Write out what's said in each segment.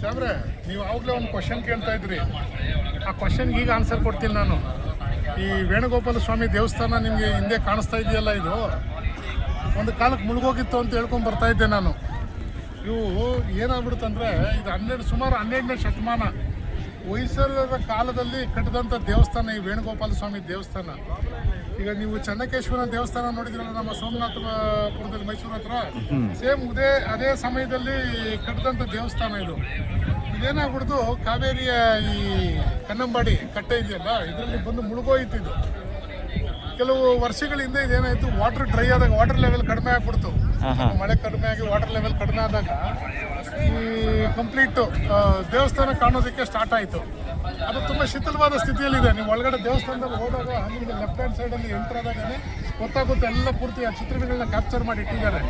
ಸಾಬ್ರೆ, ನೀವು ಆವಾಗಲೇ ಒಂದು ಕ್ವಶನ್ ಕೇಳ್ತಾ ಇದ್ರಿ. ಆ ಕ್ವಶನ್ಗೆ ಈಗ ಆನ್ಸರ್ ಕೊಡ್ತೀನಿ ನಾನು. ಈ ವೇಣುಗೋಪಾಲ ಸ್ವಾಮಿ ದೇವಸ್ಥಾನ ನಿಮಗೆ ಹಿಂದೆ ಕಾಣಿಸ್ತಾ ಇದೆಯಲ್ಲ, ಇದು ಒಂದು ಕಾಲಕ್ಕೆ ಮುಳುಗೋಗಿತ್ತು ಅಂತ ಹೇಳ್ಕೊಂಡು ಬರ್ತಾ ಇದ್ದೆ ನಾನು. ಇವು ಏನಾಗ್ಬಿಡುತ್ತಂದರೆ, ಇದು ಸುಮಾರು 12ನೇ ಶತಮಾನ ಹೊಯ್ಸಳರ ಕಾಲದಲ್ಲಿ ಕಟ್ಟಿದಂಥ ದೇವಸ್ಥಾನ ಈ ವೇಣುಗೋಪಾಲ ಸ್ವಾಮಿ ದೇವಸ್ಥಾನ. ಈಗ ನೀವು ಚೆನ್ನಕೇಶ್ವರ ದೇವಸ್ಥಾನ ನೋಡಿದ್ರಲ್ಲ ನಮ್ಮ ಸೋಮನಾಥಪುರದಲ್ಲಿ, ಮೈಸೂರು ಹತ್ರ, ಸೇಮ್ ಅದೇ ಸಮಯದಲ್ಲಿ ಕಟ್ಟಿದಂಥ ದೇವಸ್ಥಾನ ಇದು. ಇದೇನಾಗ್ಬಿಡ್ದು, ಕಾವೇರಿಯ ಈ ಕನ್ನಂಬಾಡಿ ಕಟ್ಟೆ ಇದೆಯಲ್ಲ, ಇದರಲ್ಲಿ ಬಂದು ಮುಳುಗೋಯ್ತಿದ್ದು. ಕೆಲವು ವರ್ಷಗಳ ಹಿಂದೆ ಇದೇನಾಯಿತು, ವಾಟರ್ ಡ್ರೈ ಆದಾಗ ವಾಟರ್ ಲೆವೆಲ್ ಕಡಿಮೆ ಆಗ್ಬಿಡ್ತು. ಮಳೆ ಕಡಿಮೆ ಆಗಿ ವಾಟರ್ ಲೆವೆಲ್ ಕಡಿಮೆ ಆದಾಗ ಈ ಕಂಪ್ಲೀಟು ದೇವಸ್ಥಾನ ಕಾಣೋದಕ್ಕೆ ಸ್ಟಾರ್ಟ್ ಆಯಿತು. ಅದು ತುಂಬ ಶಿಥಿಲವಾದ ಸ್ಥಿತಿಯಲ್ಲಿದೆ. ನೀವು ಒಳಗಡೆ ದೇವಸ್ಥಾನದಲ್ಲಿ ಹೋದಾಗ ನಿಮಗೆ ಲೆಫ್ಟ್ ಹ್ಯಾಂಡ್ ಸೈಡಲ್ಲಿ ಎಂಟರ್ ಆದಾಗಲೇ ಗೊತ್ತಾಗುತ್ತೆ, ಎಲ್ಲ ಪೂರ್ತಿ ಆ ಚಿತ್ರಗಳನ್ನ ಕ್ಯಾಪ್ಚರ್ ಮಾಡಿ ಇಟ್ಟಿದ್ದಾರೆ.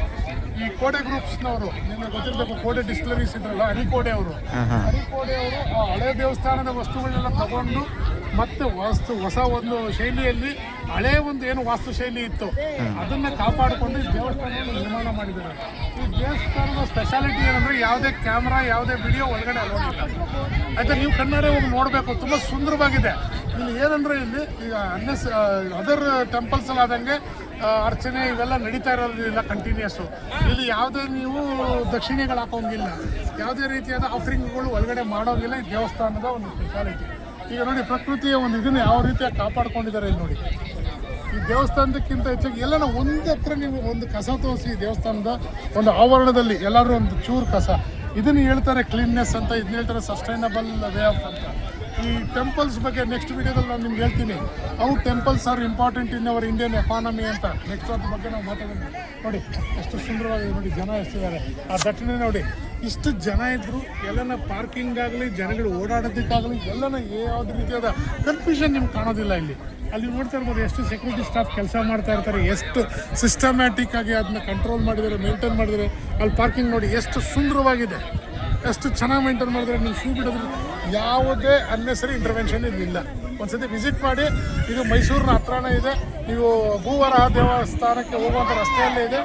ಈ ಕೋಡೆ ಗ್ರೂಪ್ಸ್ನವರು, ನಿಮಗೆ ಗೊತ್ತಿರಬೇಕು, ಕೋಡೆ ಡಿಸ್ಟಿಲರೀಸ್ ಇದ್ರಲ್ಲ, ಹರಿಕೋಡೆ ಅವರು ಆ ಹಳೆ ದೇವಸ್ಥಾನದ ವಸ್ತುಗಳನ್ನೆಲ್ಲ ತಗೊಂಡು ಮತ್ತೆ ಹೊಸ ಒಂದು ಶೈಲಿಯಲ್ಲಿ, ಹಳೆ ಒಂದು ಏನು ವಾಸ್ತುಶೈಲಿ ಇತ್ತು ಅದನ್ನ ಕಾಪಾಡಿಕೊಂಡು ಈ ದೇವಸ್ಥಾನವನ್ನು ನಿರ್ಮಾಣ ಮಾಡಿದ್ದಾರೆ. ಈ ದೇವಸ್ಥಾನದ ಸ್ಪೆಷಾಲಿಟಿ ಏನಂದ್ರೆ, ಯಾವುದೇ ಕ್ಯಾಮ್ರಾ, ಯಾವುದೇ ವಿಡಿಯೋ ಒಳಗಡೆ ಅಲೋಡಿಲ್ಲ. ಆಯ್ತಾ, ನೀವು ಕಣ್ಣಾರೆ ಹೋಗಿ ನೋಡಬೇಕು, ತುಂಬ ಸುಂದರವಾಗಿದೆ. ಇಲ್ಲಿ ಏನಂದ್ರೆ, ಇಲ್ಲಿ ಈಗ ಅದರ್ ಟೆಂಪಲ್ಸ್ ಆದಂಗೆ ಅರ್ಚನೆ ಇವೆಲ್ಲ ನಡೀತಾ ಇರೋದಿಲ್ಲ ಕಂಟಿನ್ಯೂಸು. ಇಲ್ಲಿ ಯಾವುದೇ ನೀವು ದಕ್ಷಿಣೆಗಳು ಹಾಕೋಂಗಿಲ್ಲ, ಯಾವುದೇ ರೀತಿಯಾದ ಆಫರಿಂಗ್ಗಳು ಒಳಗಡೆ ಮಾಡೋಂಗಿಲ್ಲ. ಈ ದೇವಸ್ಥಾನದ ಒಂದು ಸ್ಪೆಷಾಲಿಟಿ. ಈಗ ನೋಡಿ, ಪ್ರಕೃತಿಯ ಒಂದು ಇದನ್ನು ಯಾವ ರೀತಿಯಾಗಿ ಕಾಪಾಡ್ಕೊಂಡಿದ್ದಾರೆ ಇಲ್ಲಿ ನೋಡಿ. ಈ ದೇವಸ್ಥಾನದಕ್ಕಿಂತ ಹೆಚ್ಚಾಗಿ ಎಲ್ಲ ಒಂದು ಹತ್ರ ನೀವು ಒಂದು ಕಸ ತೋರಿಸಿ, ದೇವಸ್ಥಾನದ ಒಂದು ಆವರಣದಲ್ಲಿ ಎಲ್ಲರೂ ಒಂದು ಚೂರು ಕಸ, ಇದನ್ನು ಹೇಳ್ತಾರೆ ಕ್ಲೀನ್ನೆಸ್ ಅಂತ, ಇದನ್ನ ಹೇಳ್ತಾರೆ ಸಸ್ಟೈನಬಲ್ ವೇ ಆಫ್ ಅಂತ. ಈ ಟೆಂಪಲ್ಸ್ ಬಗ್ಗೆ ನೆಕ್ಸ್ಟ್ ವಿಡಿಯೋದಲ್ಲಿ ನಾನು ನಿಮ್ಗೆ ಹೇಳ್ತೀನಿ, how temples are important in our Indian economy ಅಂತ. ನೆಕ್ಸ್ಟ್ ಅದ್ರ ಬಗ್ಗೆ ನಾವು ಮಾತಾಡೋಣ. ನೋಡಿ ಎಷ್ಟು ಸುಂದರವಾಗಿದೆ, ನೋಡಿ ಜನ ಎಷ್ಟಿದ್ದಾರೆ, ಆ ದಟ್ಟಣೆ ನೋಡಿ. ಇಷ್ಟು ಜನ ಇದ್ದರು, ಎಲ್ಲನ ಪಾರ್ಕಿಂಗ್ ಆಗಲಿ, ಜನಗಳು ಓಡಾಡೋದಕ್ಕಾಗಲಿ, ಎಲ್ಲನ ಯಾವುದೇ ರೀತಿಯಾದ ಕನ್ಫ್ಯೂಷನ್ ನಿಮ್ಗೆ ಕಾಣೋದಿಲ್ಲ ಇಲ್ಲಿ. ಅಲ್ಲಿ ನೋಡ್ತಾ ಇರ್ಬೋದು, ಎಷ್ಟು ಸೆಕ್ಯೂರಿಟಿ ಸ್ಟಾಫ್ ಕೆಲಸ ಮಾಡ್ತಾ ಇರ್ತಾರೆ, ಎಷ್ಟು ಸಿಸ್ಟಮ್ಯಾಟಿಕ್ ಆಗಿ ಅದನ್ನ ಕಂಟ್ರೋಲ್ ಮಾಡಿದ್ದಾರೆ, ಮೇಂಟೈನ್ ಮಾಡಿದ್ದಾರೆ. ಅಲ್ಲಿ ಪಾರ್ಕಿಂಗ್ ನೋಡಿ ಎಷ್ಟು ಸುಂದರವಾಗಿದೆ, ಎಷ್ಟು ಚೆನ್ನಾಗಿ ಮೇಂಟೈನ್ ಮಾಡಿದ್ದಾರೆ. ನೀವು ಶೂ ಬಿಡೋದ್ರೆ ಯಾವುದೇ ಅನ್ನೆಸರಿ ಇಂಟರ್ವೆನ್ಷನ್ ಇರಲಿಲ್ಲ. ಒಂದ್ಸತಿ ವಿಸಿಟ್ ಮಾಡಿ. ಇದು ಮೈಸೂರಿನ ಹತ್ರನೇ ಇದೆ. ನೀವು ಭೂವರ ದೇವಸ್ಥಾನಕ್ಕೆ ಹೋಗುವಂಥ ರಸ್ತೆಯಲ್ಲೇ ಇದೆ.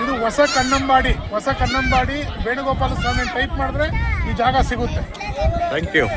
ಇದು ಹೊಸ ಕನ್ನಂಬಾಡಿ ವೇಣುಗೋಪಾಲ ಸ್ವಾಮಿ ಟೈಪ್ ಮಾಡಿದ್ರೆ ಈ ಜಾಗ ಸಿಗುತ್ತೆ. Thank you.